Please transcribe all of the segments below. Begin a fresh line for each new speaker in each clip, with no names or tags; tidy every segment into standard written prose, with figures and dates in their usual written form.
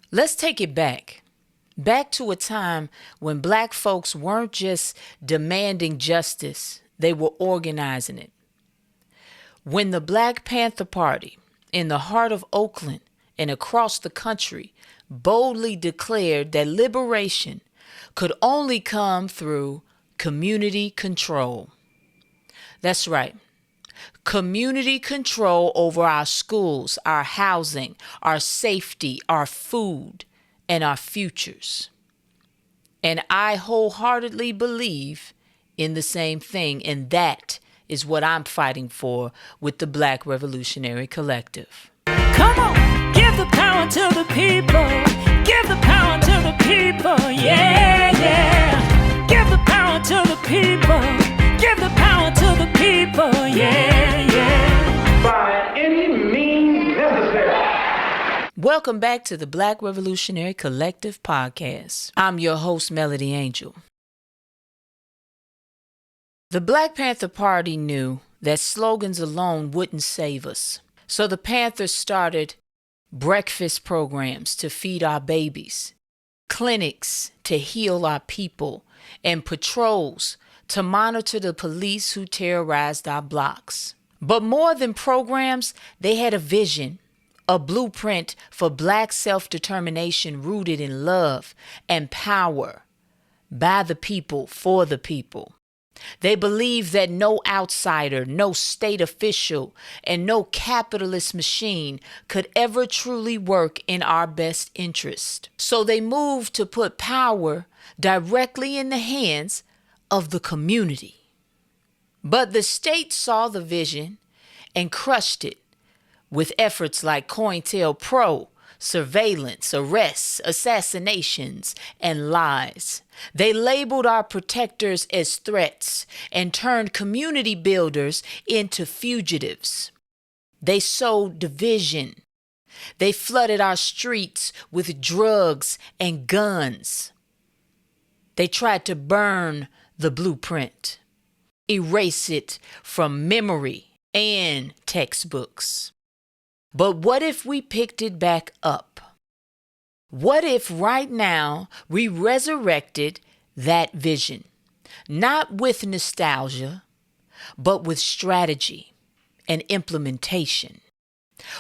Let's take it back to a time when black folks weren't just demanding justice, they were organizing it. When the Black Panther Party, in the heart of Oakland and across the country, boldly declared that liberation could only come through community control. That's right. Community control over our schools, our housing, our safety, our food, and our futures. And I wholeheartedly believe in the same thing, and that is what I'm fighting for with the Black Revolutionary Collective.
Come on, give the power to the people. Give the power to the people. Yeah, yeah. Give the power to the people. Give the power to the people. Yeah, yeah.
By any means necessary.
Welcome back to the Black Revolutionary Collective podcast. I'm your host, Melody Angel. The Black Panther Party knew that slogans alone wouldn't save us. So the Panthers started breakfast programs to feed our babies, clinics to heal our people, and patrols to monitor the police who terrorized our blocks. But more than programs, they had a vision, a blueprint for Black self-determination rooted in love and power, by the people, for the people. They believed that no outsider, no state official, and no capitalist machine could ever truly work in our best interest. So they moved to put power directly in the hands of the community. But the state saw the vision and crushed it with efforts like COINTELPRO, surveillance, arrests, assassinations, and lies. They labeled our protectors as threats and turned community builders into fugitives. They sowed division. They flooded our streets with drugs and guns. They tried to burn the blueprint, erase it from memory and textbooks. But what if we picked it back up? What if right now we resurrected that vision, not with nostalgia, but with strategy and implementation?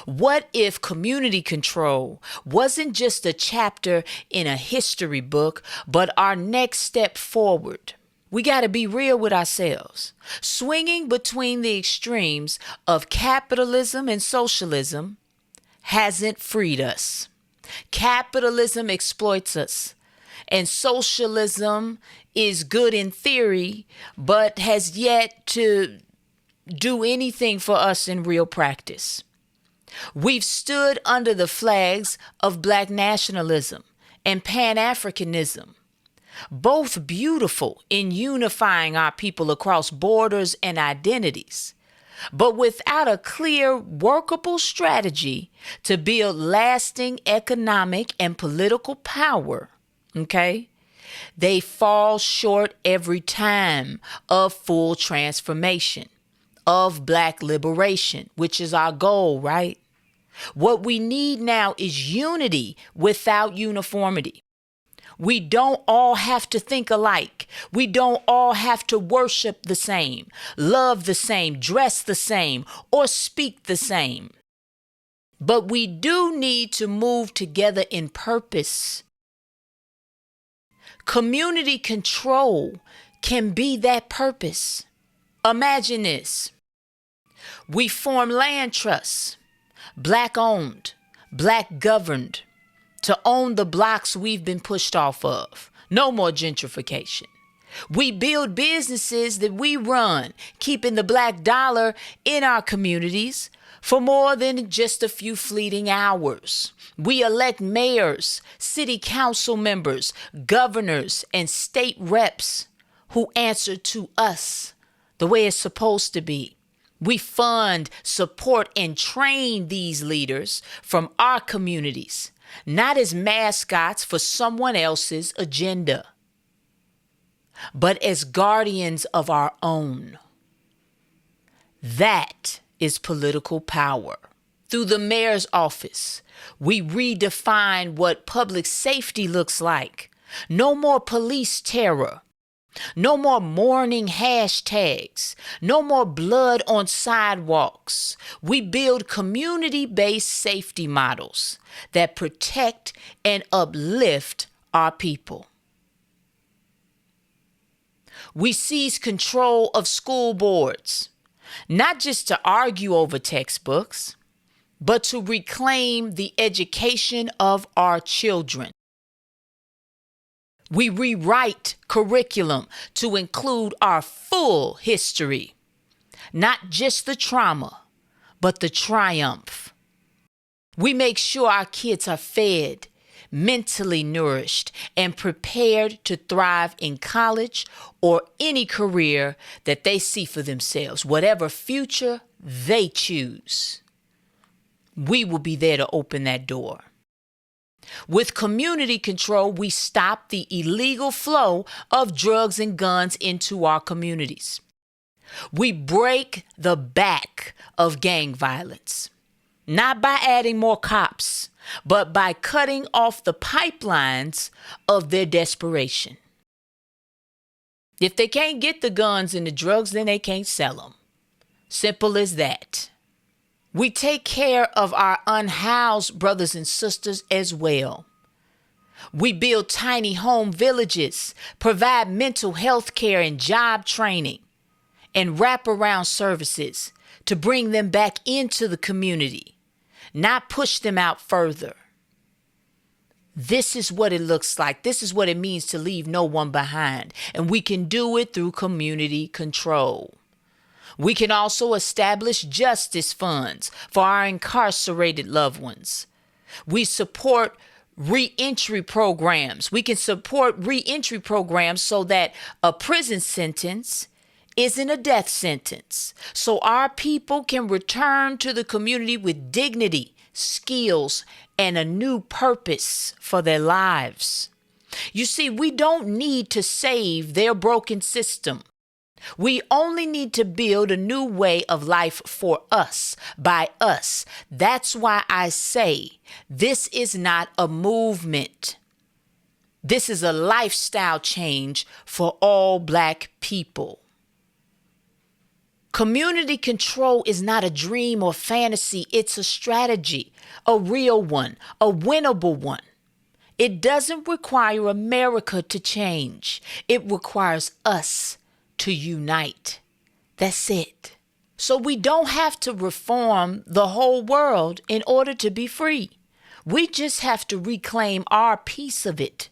What if community control wasn't just a chapter in a history book, but our next step forward? We got to be real with ourselves. Swinging between the extremes of capitalism and socialism hasn't freed us. Capitalism exploits us, and socialism is good in theory, but has yet to do anything for us in real practice. We've stood under the flags of Black nationalism and Pan-Africanism, both beautiful in unifying our people across borders and identities, but without a clear, workable strategy to build lasting economic and political power, they fall short every time of full transformation, of Black liberation, which is our goal, right? What we need now is unity without uniformity. We don't all have to think alike. We don't all have to worship the same, love the same, dress the same, or speak the same. But we do need to move together in purpose. Community control can be that purpose. Imagine this. We form land trusts, Black owned, Black governed, to own the blocks we've been pushed off of. No more gentrification. We build businesses that we run, keeping the Black dollar in our communities for more than just a few fleeting hours. We elect mayors, city council members, governors, and state reps who answer to us the way it's supposed to be. We fund, support, and train these leaders from our communities, not as mascots for someone else's agenda, but as guardians of our own. That is political power. Through the mayor's office, we redefine what public safety looks like. No more police terror. No more mourning hashtags. No more blood on sidewalks. We build community-based safety models that protect and uplift our people. We seize control of school boards, not just to argue over textbooks, but to reclaim the education of our children. We rewrite curriculum to include our full history, not just the trauma, but the triumph. We make sure our kids are fed, mentally nourished, and prepared to thrive in college or any career that they see for themselves, whatever future they choose. We will be there to open that door. With community control, we stop the illegal flow of drugs and guns into our communities. We break the back of gang violence, not by adding more cops, but by cutting off the pipelines of their desperation. If they can't get the guns and the drugs, then they can't sell them. Simple as that. We take care of our unhoused brothers and sisters as well. We build tiny home villages, provide mental health care and job training, and wraparound services to bring them back into the community, not push them out further. This is what it looks like. This is what it means to leave no one behind. And we can do it through community control. We can also establish justice funds for our incarcerated loved ones. We support reentry programs. We can support reentry programs so that a prison sentence isn't a death sentence. So our people can return to the community with dignity, skills, and a new purpose for their lives. You see, we don't need to save their broken system. We only need to build a new way of life for us, by us. That's why I say this is not a movement. This is a lifestyle change for all Black people. Community control is not a dream or fantasy. It's a strategy, a real one, a winnable one. It doesn't require America to change. It requires us to unite. That's it. So we don't have to reform the whole world in order to be free. We just have to reclaim our piece of it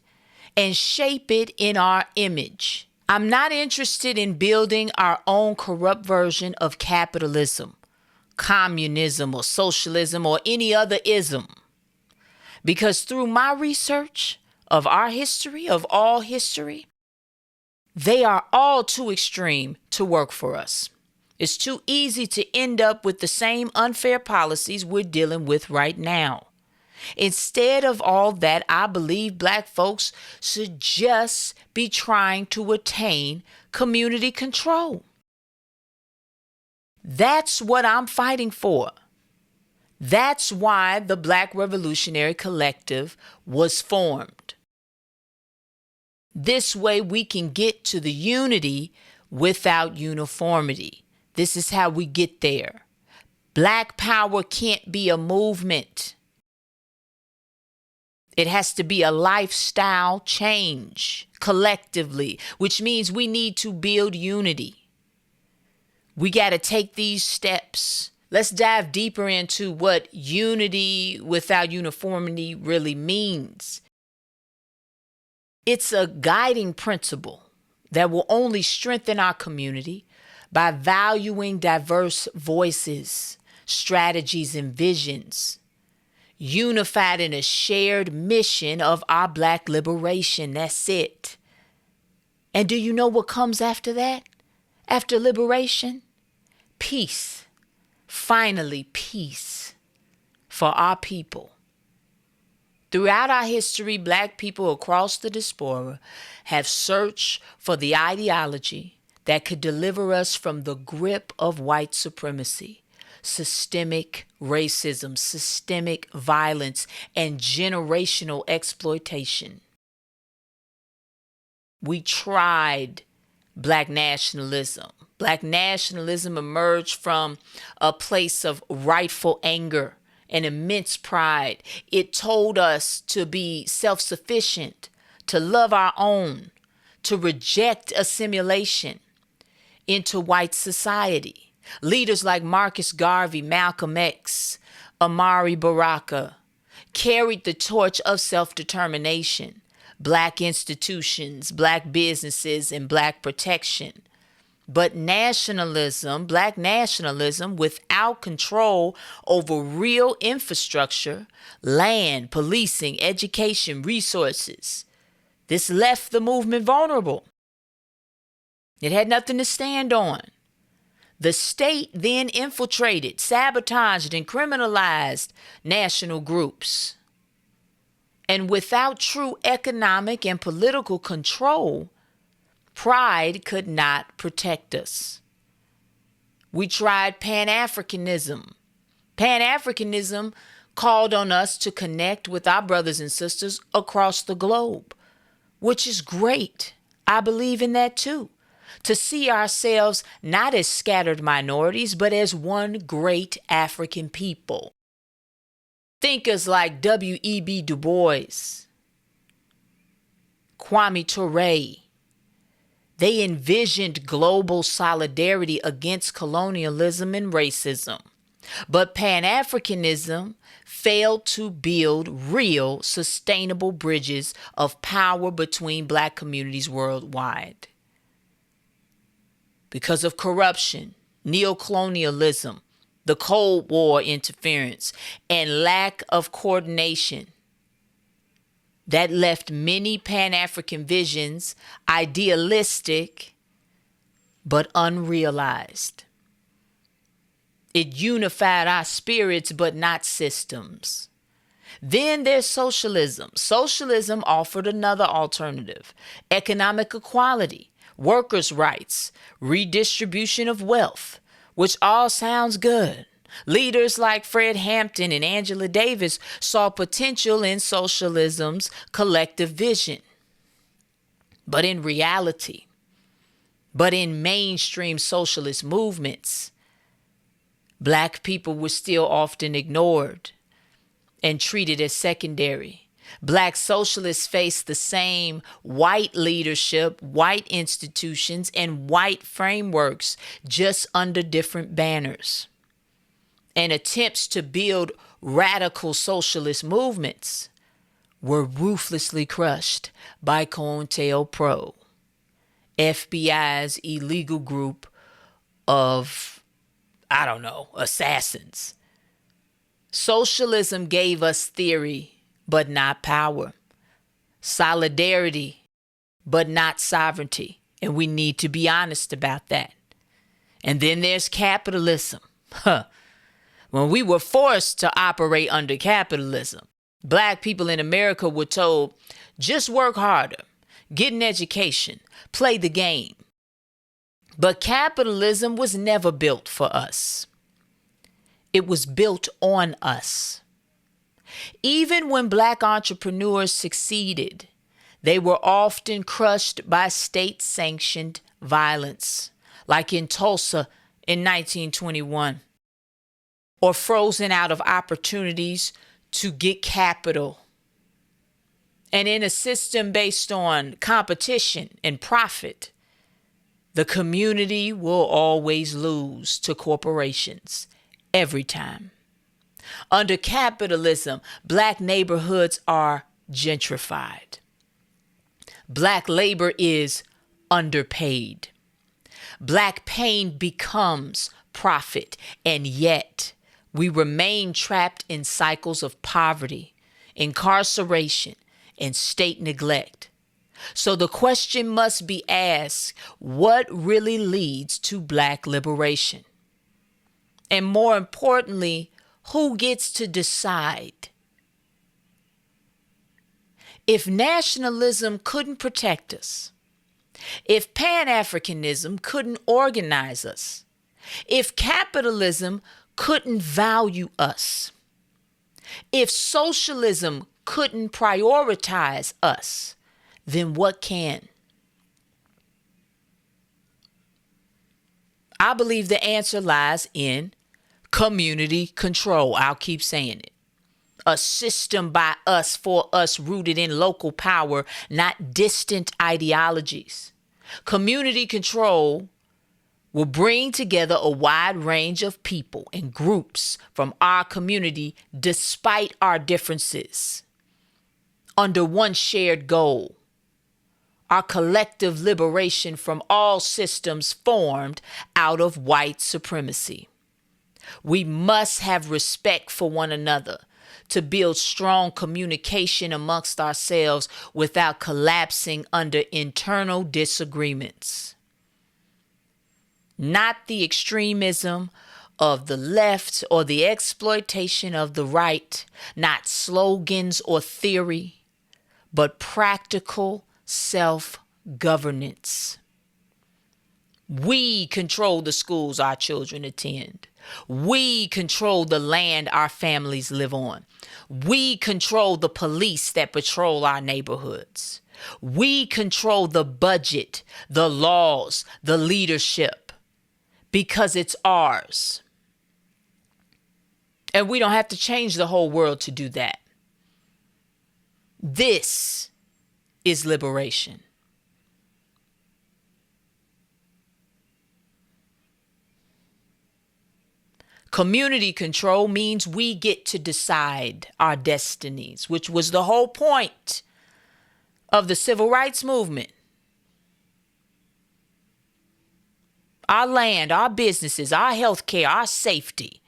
and shape it in our image. I'm not interested in building our own corrupt version of capitalism, communism, or socialism, or any other ism. Because through my research of our history, of all history, they are all too extreme to work for us. It's too easy to end up with the same unfair policies we're dealing with right now. Instead of all that, I believe Black folks should just be trying to attain community control. That's what I'm fighting for. That's why the Black Revolutionary Collective was formed. This way we can get to the unity without uniformity. This is how we get there. Black power can't be a movement. It has to be a lifestyle change collectively, which means we need to build unity. We got to take these steps. Let's dive deeper into what unity without uniformity really means. It's a guiding principle that will only strengthen our community by valuing diverse voices, strategies, and visions, unified in a shared mission of our Black liberation. That's it. And do you know what comes after that? After liberation? Peace. Finally, peace for our people. Throughout our history, Black people across the diaspora have searched for the ideology that could deliver us from the grip of white supremacy. systemic racism, systemic violence, and generational exploitation. We tried Black nationalism. Black nationalism emerged from a place of rightful anger and immense pride. It told us to be self-sufficient, to love our own, to reject assimilation into white society. Leaders like Marcus Garvey, Malcolm X, Amari Baraka carried the torch of self-determination, Black institutions, Black businesses, and Black protection. But nationalism, Black nationalism, without control over real infrastructure, land, policing, education, resources, this left the movement vulnerable. It had nothing to stand on. The state then infiltrated, sabotaged, and criminalized national groups. And without true economic and political control, pride could not protect us. We tried Pan-Africanism. Pan-Africanism called on us to connect with our brothers and sisters across the globe, which is great. I believe in that too. To see ourselves not as scattered minorities, but as one great African people. Thinkers like W.E.B. Du Bois, Kwame Ture, they envisioned global solidarity against colonialism and racism. But Pan-Africanism failed to build real, sustainable bridges of power between Black communities worldwide. Because of corruption, neocolonialism, the Cold War interference, and lack of coordination, that left many Pan-African visions idealistic but unrealized. It unified our spirits but not systems. Then there's socialism. Socialism offered another alternative: economic equality, workers' rights, redistribution of wealth, which all sounds good. Leaders like Fred Hampton and Angela Davis saw potential in socialism's collective vision. But in reality, in mainstream socialist movements, Black people were still often ignored and treated as secondary. Black socialists faced the same white leadership, white institutions, and white frameworks, just under different banners. And attempts to build radical socialist movements were ruthlessly crushed by COINTELPRO, FBI's illegal group of, assassins. Socialism gave us theory, but not power. Solidarity, but not sovereignty. And we need to be honest about that. And then there's capitalism. When we were forced to operate under capitalism, Black people in America were told, just work harder, get an education, play the game. But capitalism was never built for us. It was built on us. Even when Black entrepreneurs succeeded, they were often crushed by state-sanctioned violence, like in Tulsa in 1921, or frozen out of opportunities to get capital. And in a system based on competition and profit, the community will always lose to corporations every time. Under capitalism, Black neighborhoods are gentrified. Black labor is underpaid. Black pain becomes profit, and yet we remain trapped in cycles of poverty, incarceration, and state neglect. So the question must be asked, what really leads to Black liberation? And more importantly, who gets to decide? If nationalism couldn't protect us, if Pan-Africanism couldn't organize us, if capitalism couldn't value us, if socialism couldn't prioritize us, then what can? I believe the answer lies in community control. I'll keep saying it. A system by us, for us, rooted in local power, not distant ideologies. Community control will bring together a wide range of people and groups from our community, despite our differences, under one shared goal: our collective liberation from all systems formed out of white supremacy. We must have respect for one another to build strong communication amongst ourselves without collapsing under internal disagreements. Not the extremism of the left or the exploitation of the right, not slogans or theory, but practical self-governance. We control the schools our children attend. We control the land our families live on. We control the police that patrol our neighborhoods. We control the budget, the laws, the leadership, because it's ours. And we don't have to change the whole world to do that. This is liberation. Community control means we get to decide our destinies, which was the whole point of the civil rights movement. Our land, our businesses, our health care, our safety.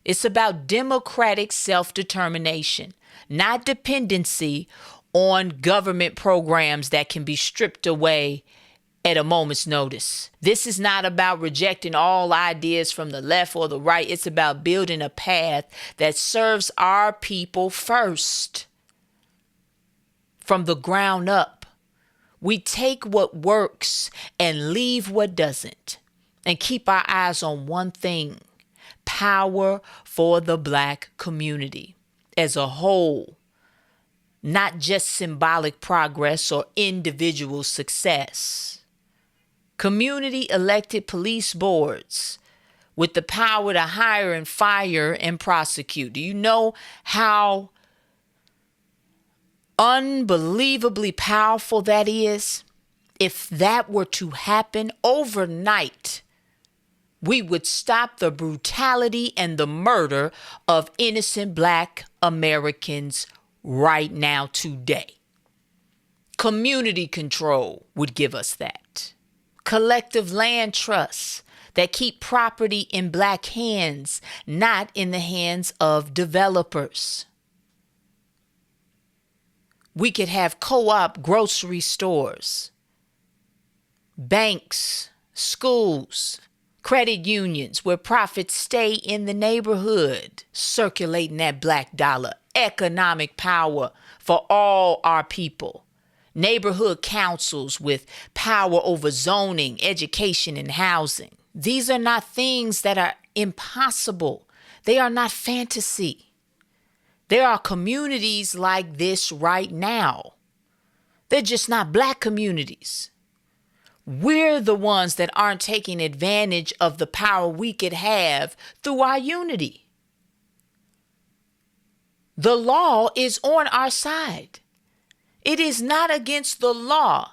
It's about democratic self-determination, not dependency on government programs that can be stripped away at a moment's notice. This is not about rejecting all ideas from the left or the right. It's about building a path that serves our people first, from the ground up. We take what works and leave what doesn't, and keep our eyes on one thing: power for the Black community as a whole, not just symbolic progress or individual success. Community elected police boards with the power to hire and fire and prosecute. Do you know how unbelievably powerful that is? If that were to happen overnight, we would stop the brutality and the murder of innocent Black Americans right now, today. Community control would give us that. Collective land trusts that keep property in Black hands, not in the hands of developers. We could have co-op grocery stores, banks, schools, credit unions where profits stay in the neighborhood, circulating that Black dollar, economic power for all our people. Neighborhood councils with power over zoning, education, and housing. These are not things that are impossible. They are not fantasy. There are communities like this right now. They're just not Black communities. We're the ones that aren't taking advantage of the power we could have through our unity. The law is on our side. It is not against the law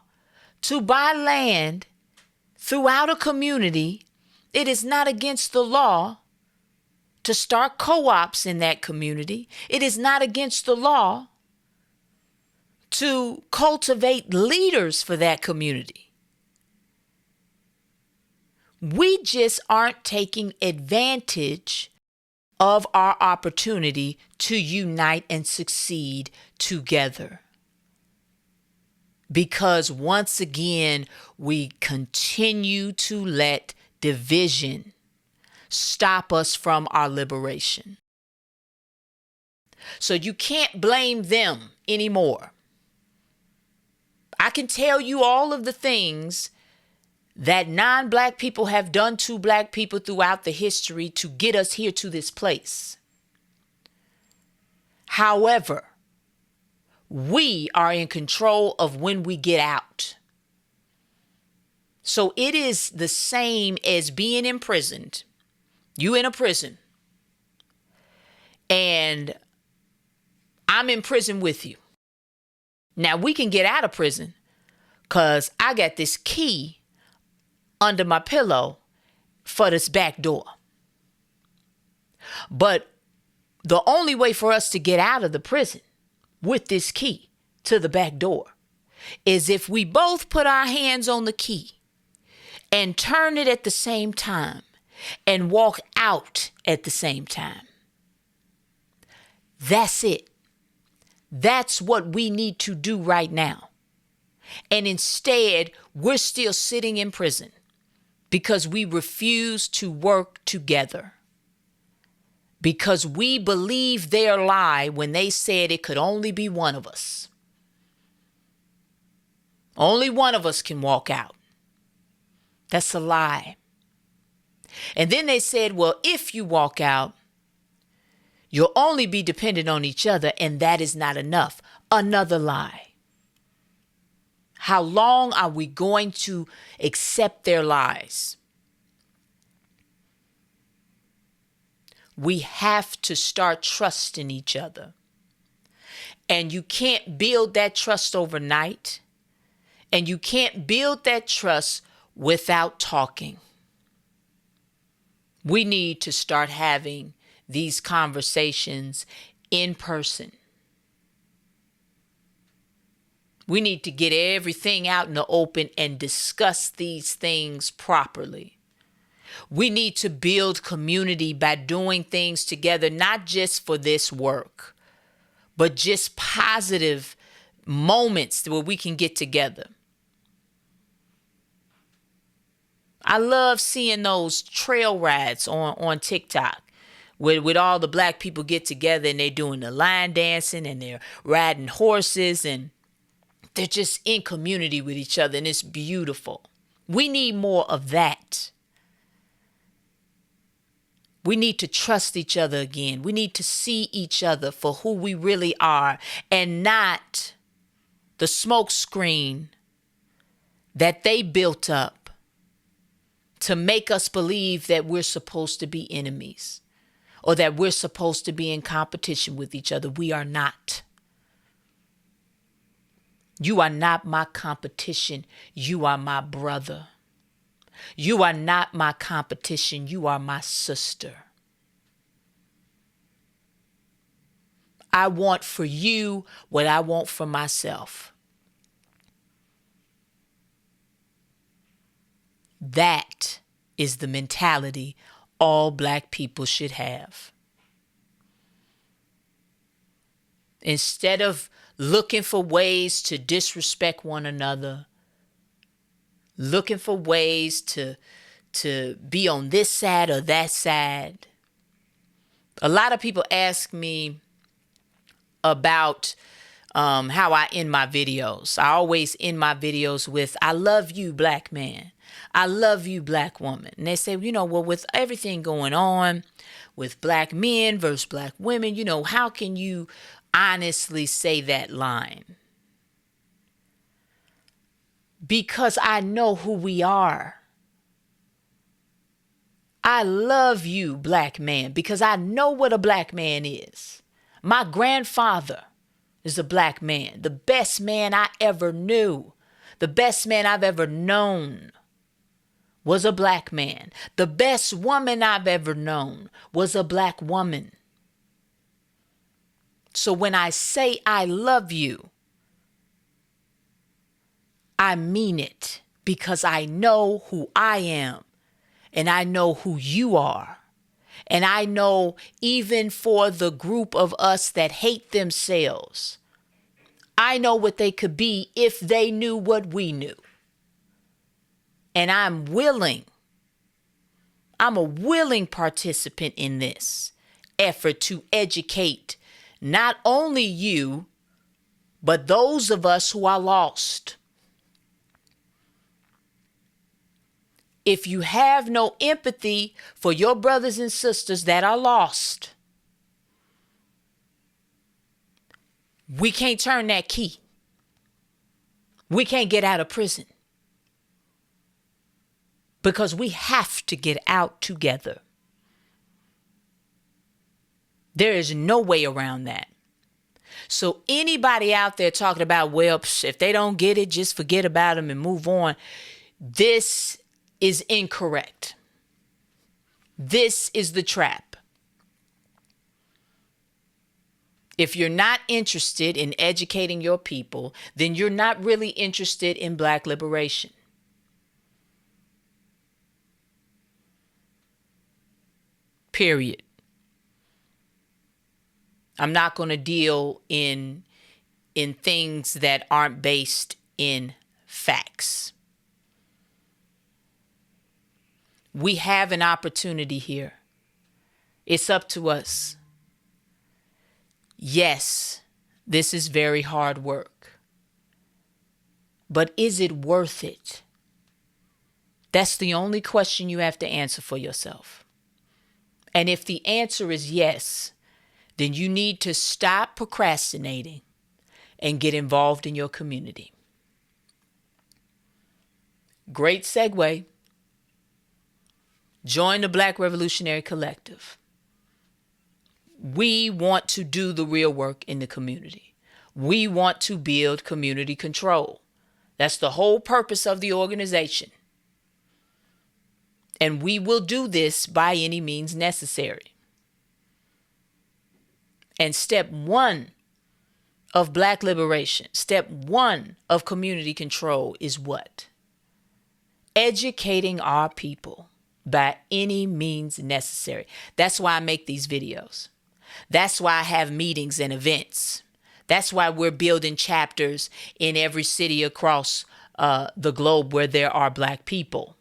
to buy land throughout a community. It is not against the law to start co-ops in that community. It is not against the law to cultivate leaders for that community. We just aren't taking advantage of our opportunity to unite and succeed together. Because once again, we continue to let division stop us from our liberation. So you can't blame them anymore. I can tell you all of the things that non-black people have done to black people throughout the history to get us here to this place. However, we are in control of when we get out. So it is the same as being imprisoned. You in a prison. And I'm in prison with you. Now we can get out of prison because I got this key under my pillow for this back door. But the only way for us to get out of the prison with this key to the back door is if we both put our hands on the key and turn it at the same time and walk out at the same time. That's it. That's what we need to do right now. And instead, we're still sitting in prison because we refuse to work together. Because we believe their lie when they said it could only be one of us. Only one of us can walk out. That's a lie. And then they said, well, if you walk out, you'll only be dependent on each other, and that is not enough. Another lie. How long are we going to accept their lies? We have to start trusting each other. And you can't build that trust overnight. And you can't build that trust without talking. We need to start having these conversations in person. We need to get everything out in the open and discuss these things properly. We need to build community by doing things together, not just for this work, but just positive moments where we can get together. I love seeing those trail rides on TikTok with all the black people get together and they're doing the line dancing and they're riding horses and they're just in community with each other, and it's beautiful. We need more of that. We need to trust each other again. We need to see each other for who we really are and not the smoke screen that they built up to make us believe that we're supposed to be enemies or that we're supposed to be in competition with each other. We are not. You are not my competition. You are my brother. You are not my competition. You are my sister. I want for you what I want for myself. That is the mentality all black people should have. Instead of looking for ways to disrespect one another, looking for ways to be on this side or that side. A lot of people ask me about how I end my videos. I always end my videos with, I love you, black man. I love you, black woman. And they say, well, with everything going on with black men versus black women, how can you honestly say that line? Because I know who we are. I love you, black man, because I know what a black man is. My grandfather is a black man, the best man I ever knew, the best man I've ever known was a black man. The best woman I've ever known was a black woman. So when I say I love you, I mean it because I know who I am and I know who you are. And I know even for the group of us that hate themselves, I know what they could be if they knew what we knew. And I'm a willing participant in this effort to educate not only you, but those of us who are lost. if you have no empathy for your brothers and sisters that are lost, we can't turn that key. We can't get out of prison. Because we have to get out together. There is no way around that. So anybody out there talking about, well, if they don't get it, just forget about them and move on. This is incorrect. This is the trap. If you're not interested in educating your people, then you're not really interested in Black liberation. Period. I'm not going to deal in things that aren't based in facts. We have an opportunity here. It's up to us. Yes, this is very hard work. But is it worth it? That's the only question you have to answer for yourself. And if the answer is yes, then you need to stop procrastinating and get involved in your community. Great segue. Join the Black Revolutionary Collective. We want to do the real work in the community. We want to build community control. That's the whole purpose of the organization. And we will do this by any means necessary. And step one of Black liberation, step one of community control is what? Educating our people by any means necessary. That's why I make these videos. That's why I have meetings and events. That's why we're building chapters in every city across the globe where there are Black people.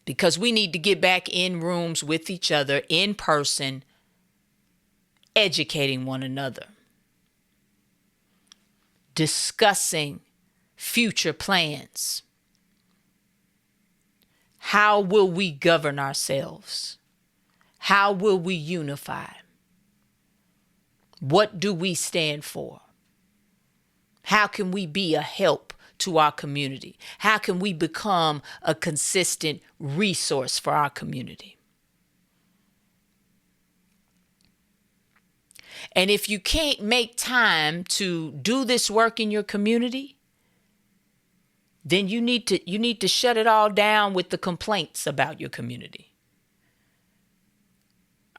Because we need to get back in rooms with each other in person, educating one another, discussing future plans. How will we govern ourselves? How will we unify? What do we stand for? How can we be a help to our community? How can we become a consistent resource for our community? And if you can't make time to do this work in your community, then you need to shut it all down with the complaints about your community.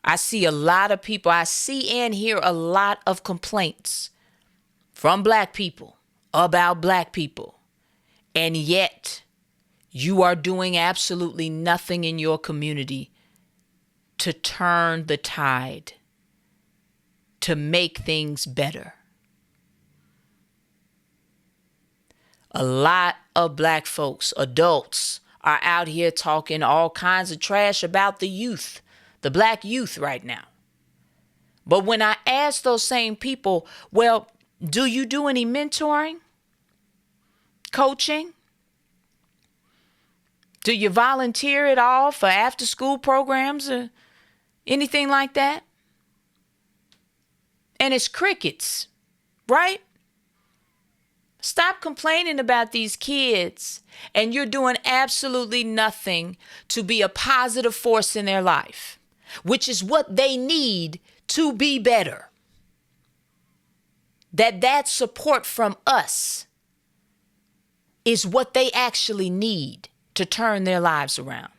I see a lot of people, I see and hear a lot of complaints from Black people about Black people. And yet you are doing absolutely nothing in your community to turn the tide, to make things better. A lot of Black folks, adults, are out here talking all kinds of trash about the youth, the Black youth right now. But when I ask those same people, well, do you do any mentoring, coaching? Do you volunteer at all for after school programs or anything like that? And it's crickets, right? Stop complaining about these kids and you're doing absolutely nothing to be a positive force in their life, which is what they need to be better. That support from us is what they actually need to turn their lives around.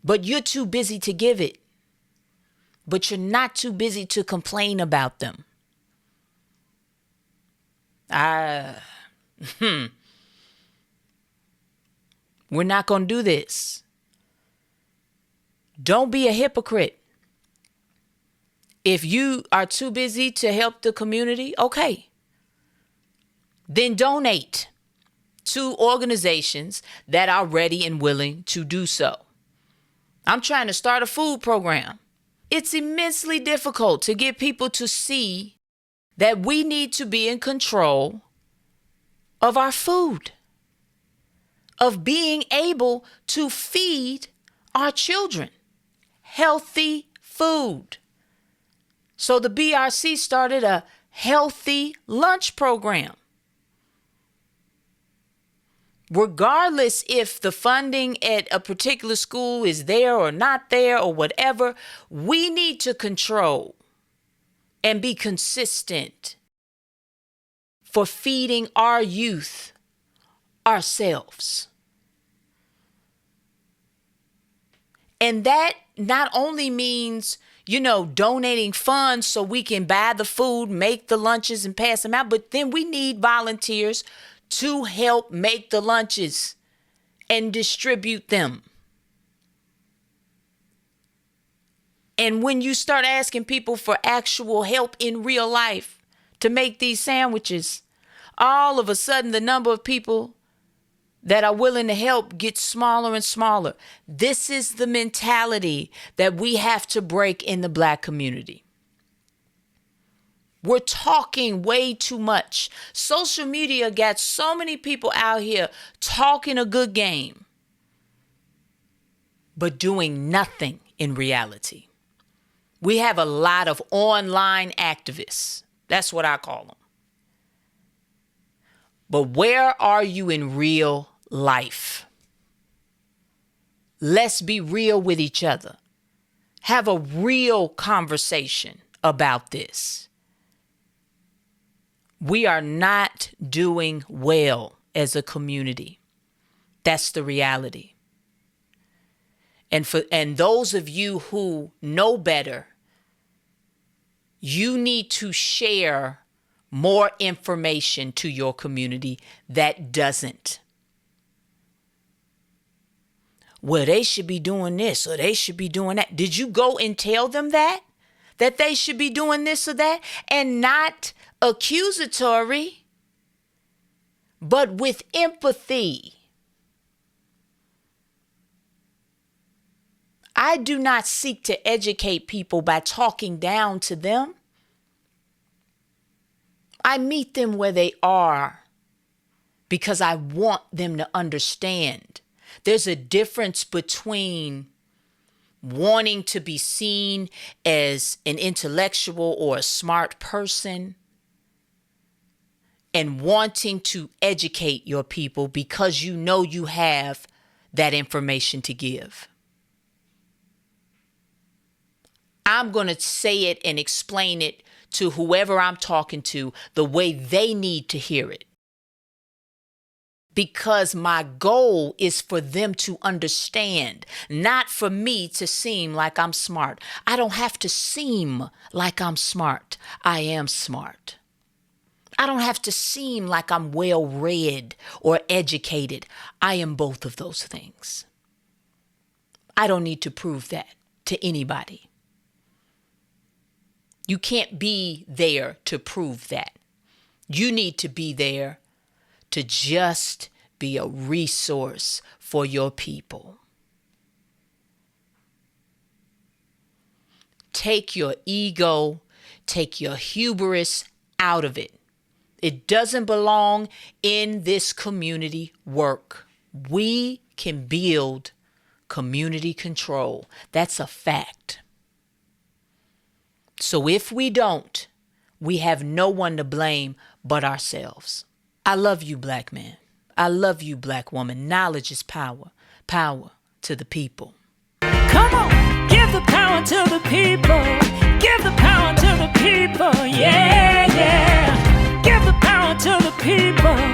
But you're too busy to give it. But you're not too busy to complain about them. We're not going to do this. Don't be a hypocrite. If you are too busy to help the community, okay. Then donate to organizations that are ready and willing to do so. I'm trying to start a food program. It's immensely difficult to get people to see that we need to be in control of our food. of being able to feed our children healthy food. So the BRC started a healthy lunch program. Regardless if the funding at a particular school is there or not there or whatever, we need to control and be consistent for feeding our youth ourselves. And that not only means, donating funds so we can buy the food, make the lunches and pass them out, but then we need volunteers to help make the lunches and distribute them. And when you start asking people for actual help in real life to make these sandwiches, all of a sudden the number of people that are willing to help gets smaller and smaller. This is the mentality that we have to break in the Black community. We're talking way too much. Social media got so many people out here talking a good game, but doing nothing in reality. We have a lot of online activists. That's what I call them. But where are you in real life? Let's be real with each other. Have a real conversation about this. We are not doing well as a community. That's the reality. And those of you who know better, you need to share more information to your community that doesn't. Well, they should be doing this or they should be doing that. Did you go and tell them that they should be doing this or that? And not accusatory, but with empathy. I do not seek to educate people by talking down to them. I meet them where they are because I want them to understand. There's a difference between wanting to be seen as an intellectual or a smart person and wanting to educate your people because you know you have that information to give. I'm going to say it and explain it to whoever I'm talking to the way they need to hear it. Because my goal is for them to understand, not for me to seem like I'm smart. I don't have to seem like I'm smart. I am smart. I don't have to seem like I'm well-read or educated. I am both of those things. I don't need to prove that to anybody. You can't be there to prove that. You need to be there to just be a resource for your people. Take your ego, take your hubris out of it. It doesn't belong in this community work. We can build community control. That's a fact. So if we don't, we have no one to blame but ourselves. I love you, Black man. I love you, Black woman. Knowledge is power. Power to the people.
Come on, give the power to the people. Give the power to the people. Yeah, yeah. Give the power to the people.